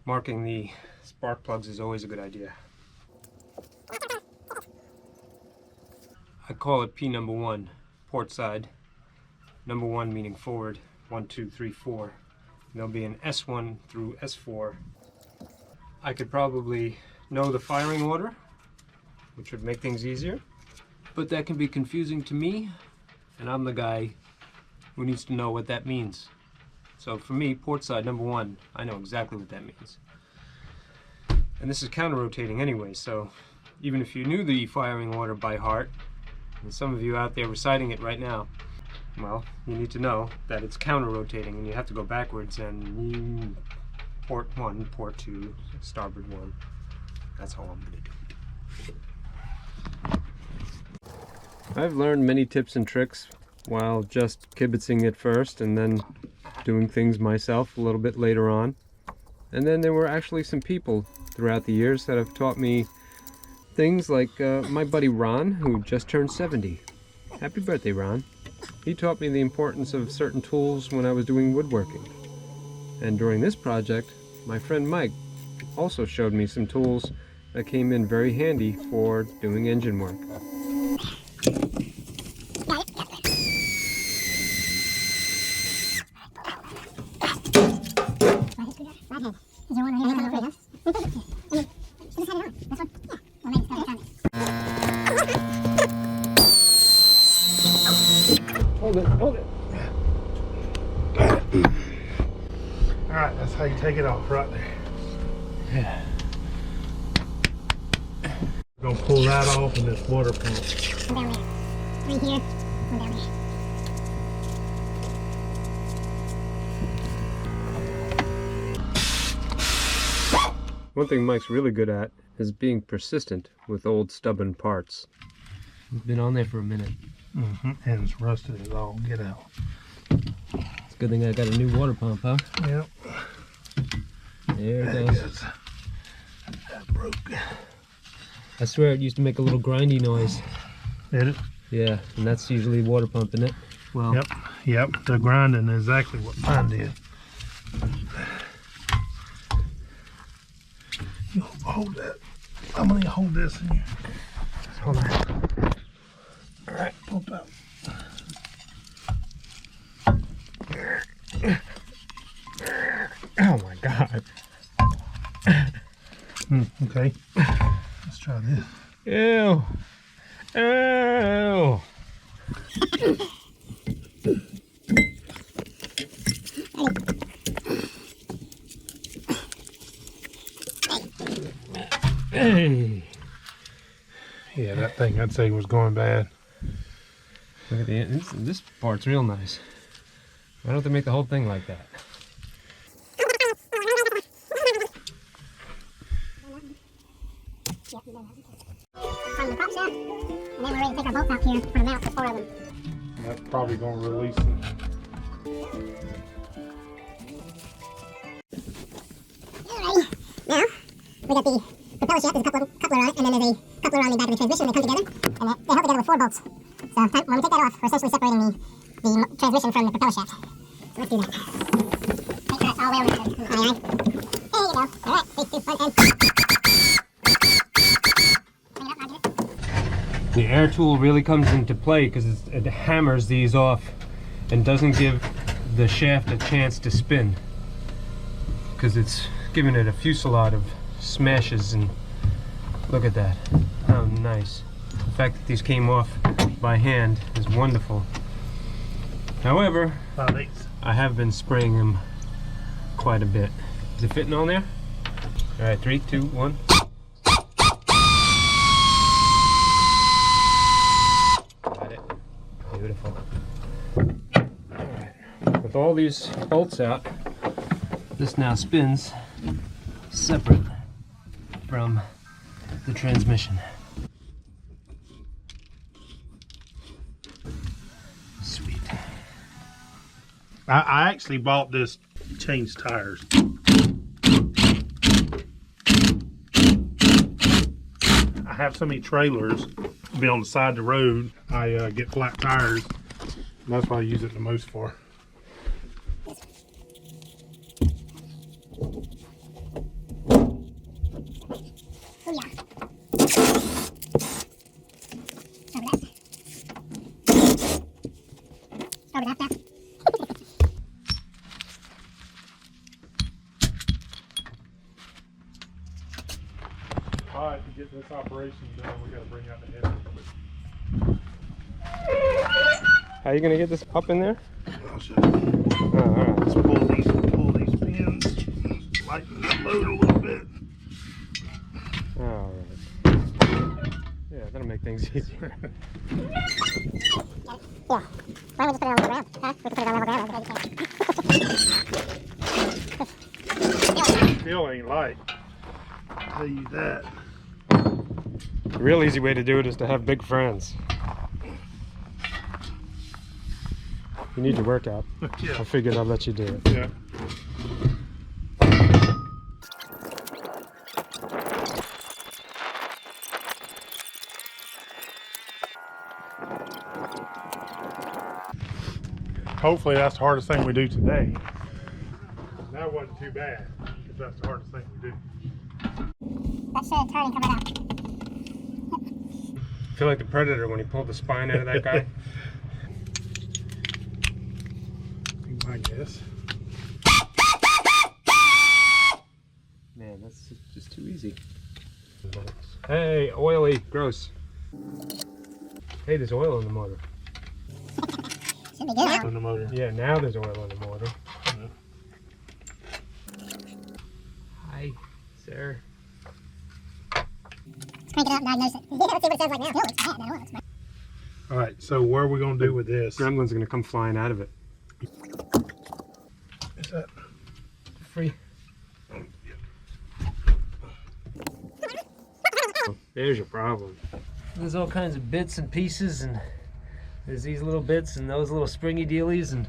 Marking the spark plugs is always a good idea. I call it P number 1, port side. Number 1 meaning forward, 1, 2, 3, 4. There'll be an S1 through S4. I could probably know the firing order, which would make things easier, but that can be confusing to me, and I'm the guy who needs to know what that means. So for me, port side number 1, I know exactly what that means. And this is counter-rotating anyway, so even if you knew the firing order by heart, and some of you out there reciting it right now, well, you need to know that it's counter-rotating and you have to go backwards and port 1, port 2, starboard 1. That's all I'm going to do. I've learned many tips and tricks while just kibitzing at first and then doing things myself a little bit later on. And then there were actually some people throughout the years that have taught me things like my buddy Ron, who just turned 70. Happy birthday, Ron. He taught me the importance of certain tools when I was doing woodworking. And during this project, my friend Mike also showed me some tools that came in very handy for doing engine work. Hold it. Alright, that's how you take it off, right there. Yeah. We're gonna pull that off in this water pump. One down there. 3 here, 1 down there. One thing Mike's really good at is being persistent with old stubborn parts. It's been on there for a minute. And it's rusted as all get out. It's a good thing I got a new water pump, huh? Yep. There it That goes. goes. That broke. I swear it used to make a little grindy noise. Did it? Yeah, and that's usually water pumping it. Well, Yep. The grinding is exactly what mine did. You hold that. I'm gonna hold this in here. hold on. Alright, pump out. Oh my God. Okay. Let's try this. Ew. Ew. Hey. Yeah, that thing I'd say was going bad. Look at the end. This part's real nice. Why don't they make the whole thing like that? From the prop shaft, and then we're ready to take our bolts out here, put them out, 4 of them. That's probably gonna release them. Alrighty. Now, we got the propeller shaft, there's a coupler on it, and then there's a coupler on the back of the transmission. They come together, and they hold together with 4 bolts. So when we take that off, we're essentially separating the transmission from the propeller shaft. So let's do that. Make sure that's all the way over there. Aye, aye. There you go. Alright, 3, 2, 1, and... The air tool really comes into play because it hammers these off and doesn't give the shaft a chance to spin, because it's giving it a fusillade of smashes. And look at that, how nice. The fact that these came off by hand is wonderful. However, 5/8. I have been spraying them quite a bit. Is it fitting on there? All right, 3, 2, 1. Got it. Beautiful. All right. With all these bolts out, this now spins separate from the transmission. Sweet. I actually bought this to change tires. I have so many trailers be on the side of the road. I get flat tires. And that's what I use it the most for. Oh yeah. Over that. Alright, to get this operation done, we gotta bring out the header. How are you gonna get this up in there? I'll show you. Oh, all right. Just pull these pins, lighten the load a little bit. All right. Yeah, that'll make things easier. Yeah. Why don't we just put it on level ground? Huh? We can put it on level ground. Still ain't light. I'll tell you that. The real easy way to do it is to have big friends. You need to work out. Yeah. I figured I'd let you do it. Yeah. Hopefully that's the hardest thing we do today. That wasn't too bad, because that's the hardest thing we do. That should turn and come right out. I feel like the Predator when he pulled the spine out of that guy. I guess. Man, that's just too easy. Hey, oily, gross. Hey, there's oil in the motor. Should be good now. On the motor. Yeah, now there's oil in the motor. Yeah. Hi, sir. Let's crank it up and diagnose it. Let's see what it sounds like now. It looks bad. Now it looks bad. All right, so what are we gonna do with this? Gremlin's gonna come flying out of it. Is that Free. There's your problem. There's all kinds of bits and pieces, and there's these little bits and those little springy dealies, and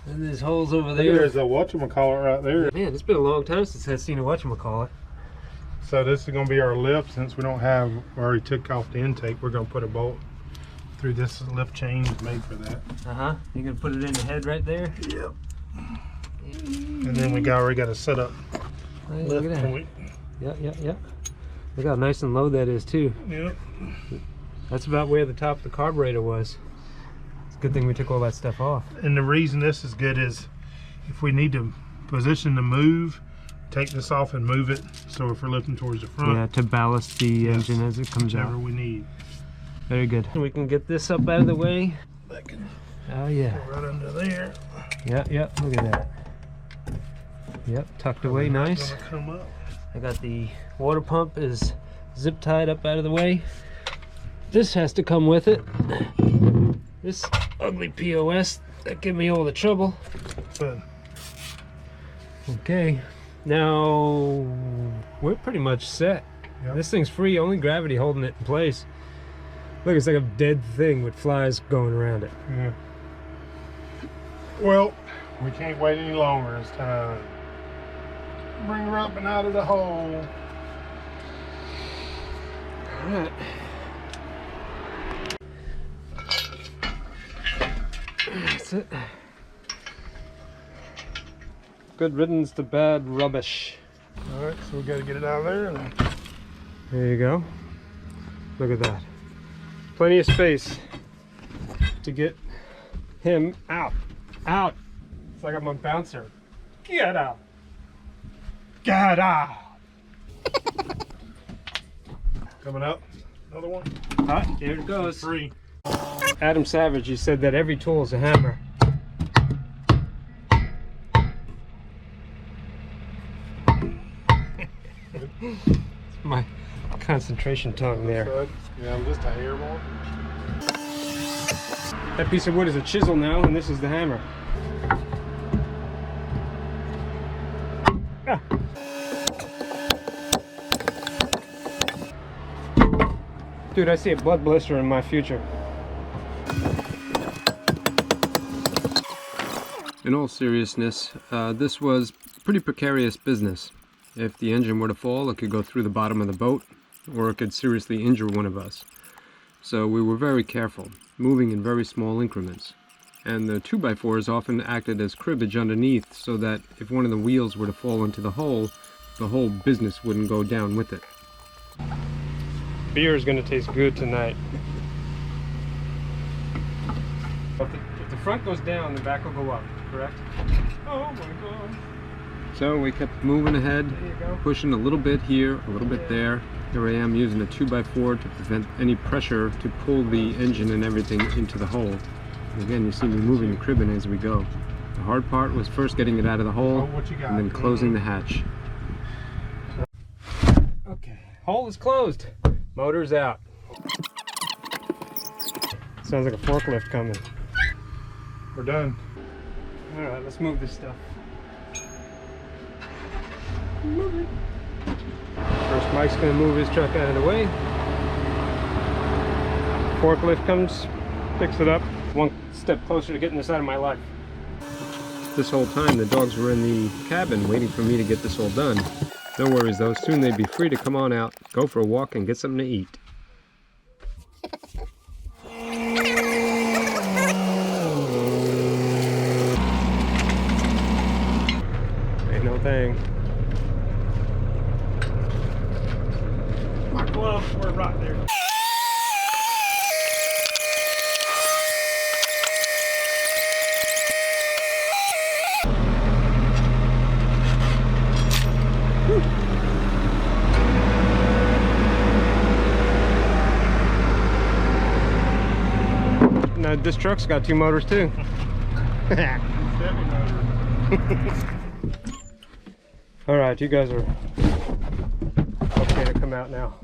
there's holes over there. There's a whatchamacallit right there. Man, it's been a long time since I've seen a whatchamacallit. So this is gonna be our lift. Since we don't have, we already took off the intake, we're gonna put a bolt through this lift chain made for that. Uh-huh. You're gonna put it in the head right there? Yep. And then we already got a setup Hey, look lift at that. point. Yeah. Look how nice and low that is too. Yep. That's about where the top of the carburetor was. It's a good thing we took all that stuff off. And the reason this is good is if we need to position to move, take this off and move it. So if we're lifting towards the front, Yeah, to ballast the engine as it comes whatever out. we need. Very good. We can get this up out of the way. That can Oh yeah. go right under there. Yeah, look at that. Yep, tucked away nice. Gonna come up. I got the water pump is zip tied up out of the way. This has to come with it. This ugly POS that gave me all the trouble. Good. Okay, now we're pretty much set. Yep. This thing's free, only gravity holding it in place. Look, it's like a dead thing with flies going around it. Yeah. Well, we can't wait any longer. It's time to bring her up and out of the hole. All right. That's it. Good riddance to bad rubbish. All right, so we got to get it out of there. And There you go. Look at that. Plenty of space to get him out. Out. It's like I'm a bouncer. Get out. Get out. coming up, another one. Here it goes. 3. Adam Savage, he said that every tool is a hammer. It's my concentration tongue there. Yeah, I'm just a hair more. That piece of wood is a chisel now, and this is the hammer. Ah. Dude, I see a blood blister in my future. In all seriousness, this was pretty precarious business. If the engine were to fall, it could go through the bottom of the boat. or it could seriously injure one of us. So we were very careful, moving in very small increments. And the 2x4s often acted as cribbage underneath so that if one of the wheels were to fall into the whole business wouldn't go down with it. Beer is going to taste good tonight. If the front goes down, the back will go up, correct? Oh my god. So we kept moving ahead, pushing a little bit here, a little bit there. Here I am using a 2x4 to prevent any pressure to pull the engine and everything into the hole. And again, you see me moving the cribbing as we go. The hard part was first getting it out of the hole and then closing the hatch. Okay, hole is closed. Motor's out. Sounds like a forklift coming. We're done. Alright, let's move this stuff. First, Mike's going to move his truck out of the way. Forklift comes, picks it up. One step closer to getting this out of my life. This whole time, the dogs were in the cabin waiting for me to get this all done. No worries though, soon they'd be free to come on out, go for a walk, and get something to eat. Ain't no thing. My gloves were right there. Now this truck's got 2 motors too. All right, you guys are okay to come out now.